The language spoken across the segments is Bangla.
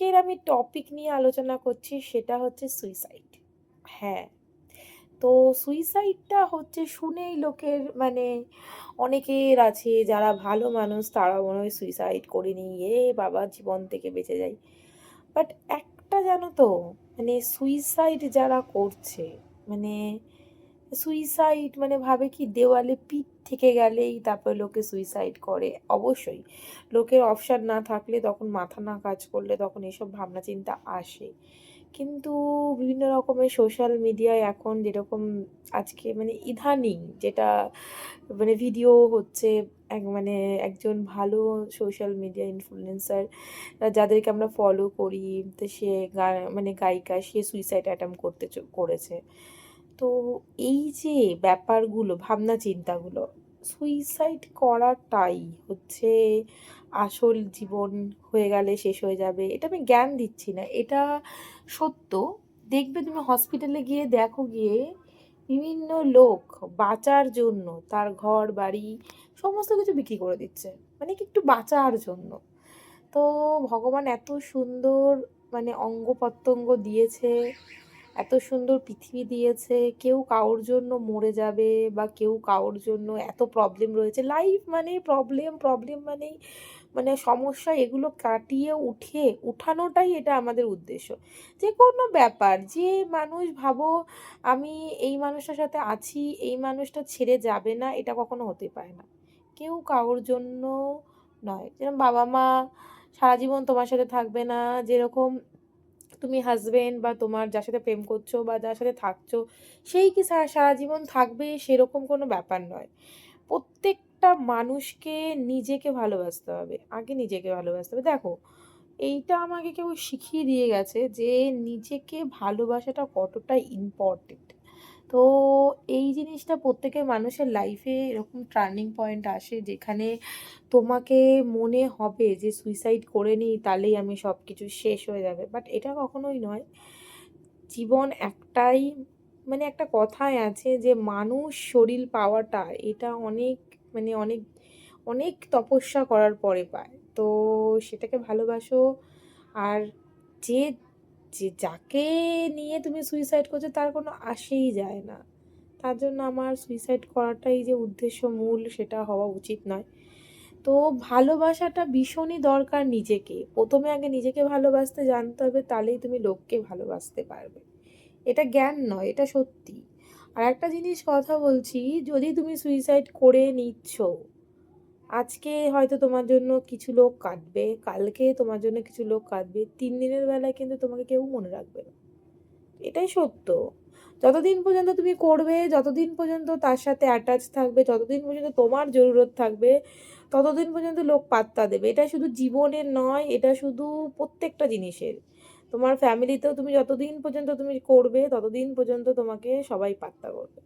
আজকের আমি টপিক নিয়ে আলোচনা করছি, সেটা হচ্ছে সুইসাইড। হ্যাঁ, তো সুইসাইডটা হচ্ছে শুনেই লোকের মানে অনেকের আছে যারা ভালো মানুষ তারা মনে হয় সুইসাইড করে নিই, বাবা জীবন থেকে বেঁচে যাই। বাট একটা জানো তো, মানে সুইসাইড যারা করছে, মানে সুইসাইড মানে ভাবে কি দেওয়ালে পিঠ থেকে গেলেই তারপর লোকে সুইসাইড করে। অবশ্যই লোকের অপশন না থাকলে, তখন মাথা না কাজ করলে তখন এসব ভাবনা চিন্তা আসে। কিন্তু বিভিন্ন রকমের সোশ্যাল মিডিয়ায় এখন যেরকম আজকে মানে ইদানিং যেটা মানে ভিডিও হচ্ছে, মানে একজন ভালো সোশ্যাল মিডিয়া ইনফ্লুয়েন্সার যাদেরকে আমরা ফলো করি, তো সে মানে গায়িকা, সে সুইসাইড অ্যাটেম্প করেছে। তো এই যে ব্যাপারগুলো, ভাবনা চিন্তাগুলো, সুইসাইড করাটাই হচ্ছে আসল জীবন হয়ে গেলে শেষ হয়ে যাবে, এটা আমি জ্ঞান দিচ্ছি না, এটা সত্য। দেখবে তুমি হসপিটালে গিয়ে দেখো গিয়ে বিভিন্ন লোক বাঁচার জন্য তার ঘর বাড়ি সমস্ত কিছু বিক্রি করে দিচ্ছে, মানে কি একটু বাঁচার জন্য। তো ভগবান এত সুন্দর মানে অঙ্গ প্রত্যঙ্গ দিয়েছে, এত সুন্দর পৃথিবী দিয়েছে, কেউ কারোর জন্য মরে যাবে বা কেউ কারোর জন্য এত প্রবলেম রয়েছে। লাইফ মানে প্রবলেম, প্রবলেম মানেই মানে সমস্যা, এগুলো কাটিয়ে উঠানোটাই এটা আমাদের উদ্দেশ্য। যে কোনো ব্যাপার, যে মানুষ ভাবো আমি এই মানুষটার সাথে আছি, এই মানুষটা ছেড়ে যাবে না, এটা কখনো হতে পারে না। কেউ কারোর জন্য নয়। যেরকম বাবা মা সারা জীবন তোমার সাথে থাকবে না, যেরকম তুমি হাসবেন্ড বা তোমার যার সাথে প্রেম করছো বা যার সাথে থাকছো সেই কি সারা সারা জীবন থাকবে, সেরকম কোনো ব্যাপার নয়। প্রত্যেকটা মানুষকে নিজেকে ভালোবাসতে হবে, আগে নিজেকে ভালোবাসতে হবে। দেখো, এইটা আমাকে কেউ শিখিয়ে দিয়ে গেছে যে নিজেকে ভালোবাসাটা কতটা ইম্পর্টেন্ট। তো এই জিনিসটা প্রত্যেকের মানুষের লাইফে এরকম টার্নিং পয়েন্ট আসে যেখানে তোমাকে মনে হবে যে সুইসাইড করে নিই তাহলেই আমি সব কিছু শেষ হয়ে যাবে, বাট এটা কখনোই নয়। জীবন একটাই, মানে একটা কথায় আছে যে মানুষ শরীর পাওয়াটা এটা অনেক মানে অনেক অনেক তপস্যা করার পরে পায়। তো সেটাকে ভালোবাসো। আর যে যে যাকে নিয়ে তুমি সুইসাইড করছো তার কোনো আসেই যায় না, তার জন্য আমার সুইসাইড করাটাই যে উদ্দেশ্য মূল সেটা হওয়া উচিত নয়। তো ভালোবাসাটা ভীষণই দরকার নিজেকে। প্রথমে আগে নিজেকে ভালোবাসতে জানতে হবে, তাহলেই তুমি লোককে ভালোবাসতে পারবে। এটা জ্ঞান নয়, এটা সত্যি। আর একটা জিনিস কথা বলছি, যদি তুমি সুইসাইড করে নিচ্ছ, আজকে হয়তো তোমার জন্য কিছু লোক কাঁদবে, কালকে তোমার জন্য কিছু লোক কাঁদবে, 3 দিনের বেলায় কিন্তু তোমাকে কেউ মনে রাখবে না। এটাই সত্য। যতদিন পর্যন্ত তুমি করবে, যতদিন পর্যন্ত তার সাথে অ্যাটাচ থাকবে, যতদিন পর্যন্ত তোমার জরুরত থাকবে, ততদিন পর্যন্ত লোক পাত্তা দেবে। এটা শুধু জীবনের নয়, এটা শুধু প্রত্যেকটা জিনিসের। তোমার ফ্যামিলিতেও তুমি যতদিন পর্যন্ত তুমি করবে, ততদিন পর্যন্ত তোমাকে সবাই পাত্তা করবে।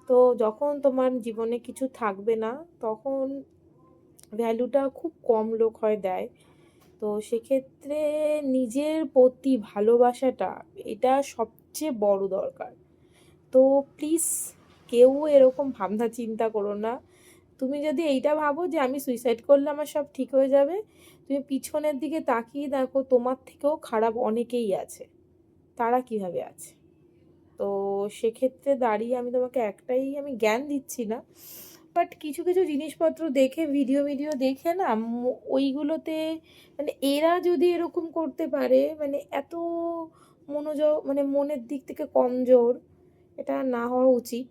তো যখন তোমার জীবনে কিছু থাকবে না, তখন ভ্যালুটা খুব কম লোক হয় দেয়। তো সেক্ষেত্রে নিজের প্রতি ভালোবাসাটা এটা সবচেয়ে বড় দরকার। তো প্লিজ কেউ এরকম ভাবনা চিন্তা করো না। তুমি যদি এইটা ভাবো যে আমি সুইসাইড করলে আমার সব ঠিক হয়ে যাবে, তুমি পিছনের দিকে তাকিয়ে দেখো তোমার থেকেও খারাপ অনেকেই আছে। তারা কিভাবে আছে? তো সেক্ষেত্রে দাঁড়িয়ে আমি তোমাকে একটাই আমি জ্ঞান দিচ্ছি না, বাট কিছু কিছু জিনিসপত্র দেখে, ভিডিও ভিডিও দেখে না ওইগুলোতে মানে এরা যদি এরকম করতে পারে, মানে এত মনোযোগ মানে মনের দিক থেকে কমজোর, এটা না হওয়া উচিত।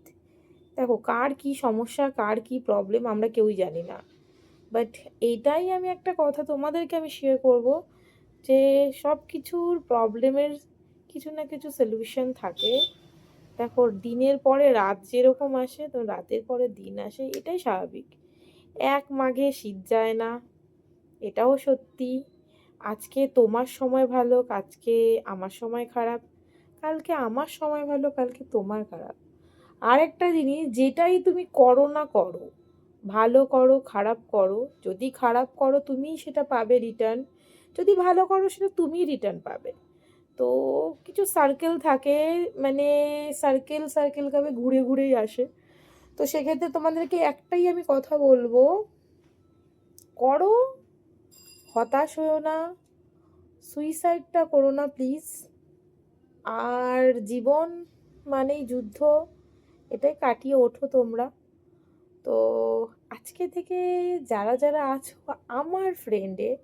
দেখো কার কি সমস্যা, কার কি প্রবলেম আমরা কেউই জানি না, বাট এইটাই আমি একটা কথা তোমাদেরকে আমি শেয়ার করব যে সব কিছুর প্রবলেমের কিছু না কিছু সলিউশন থাকে। দেখো দিনের পরে রাত যেরকম আসে, তো রাতের পরে দিন আসে, এটাই স্বাভাবিক। এক মাঘে শীত যায় না, এটাও সত্যি। আজকে তোমার সময় ভালো, আজকে আমার সময় খারাপ, কালকে আমার সময় ভালো, কালকে তোমার খারাপ। আর একটা জিনিস, যেটাই তুমি করো না করো, ভালো করো খারাপ করো, যদি খারাপ করো তুমিই সেটা পাবে রিটার্ন, যদি ভালো করো সেটা তুমিই রিটার্ন পাবে। তো কিছু সার্কেল থাকে, মানে সার্কেল সার্কেল ভাবে ঘুরে ঘুরেই আসে। তো সেক্ষেত্রে তোমাদেরকে একটাই আমি কথা বলবো, করো, হতাশ হয়েও না, সুইসাইডটা করো না প্লিজ। আর জীবন মানেই যুদ্ধ, এটাই কাটিয়ে ওঠো তোমরা। তো আজকে থেকে যারা যারা আছো আমার ফ্রেন্ডে,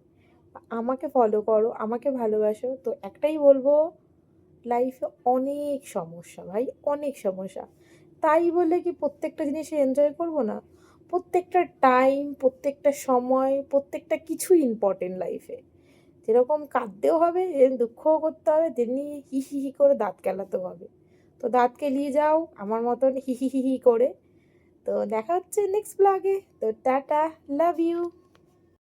আমাকে ফলো করো, আমাকে ভালোবাসো, তো একটাই বলবো, লাইফে অনেক সমস্যা ভাই, অনেক সমস্যা। তাই বলে কি প্রত্যেকটা জিনিসে এনজয় করব না? প্রত্যেকটা টাইম, প্রত্যেকটা সময়, প্রত্যেকটা কিছু ইম্পর্টেন্ট লাইফে। যেরকম কাঁদতেও হবে, যেরকম দুঃখও করতে হবে, তেমনি হি হি হি করে দাঁত কেলাতেও হবে। তো দাঁত কেলিয়ে যাও আমার মতন হি হি হি হি করে। তো দেখা হচ্ছে নেক্সট ব্লগে। তো টাটা, লাভ ইউ।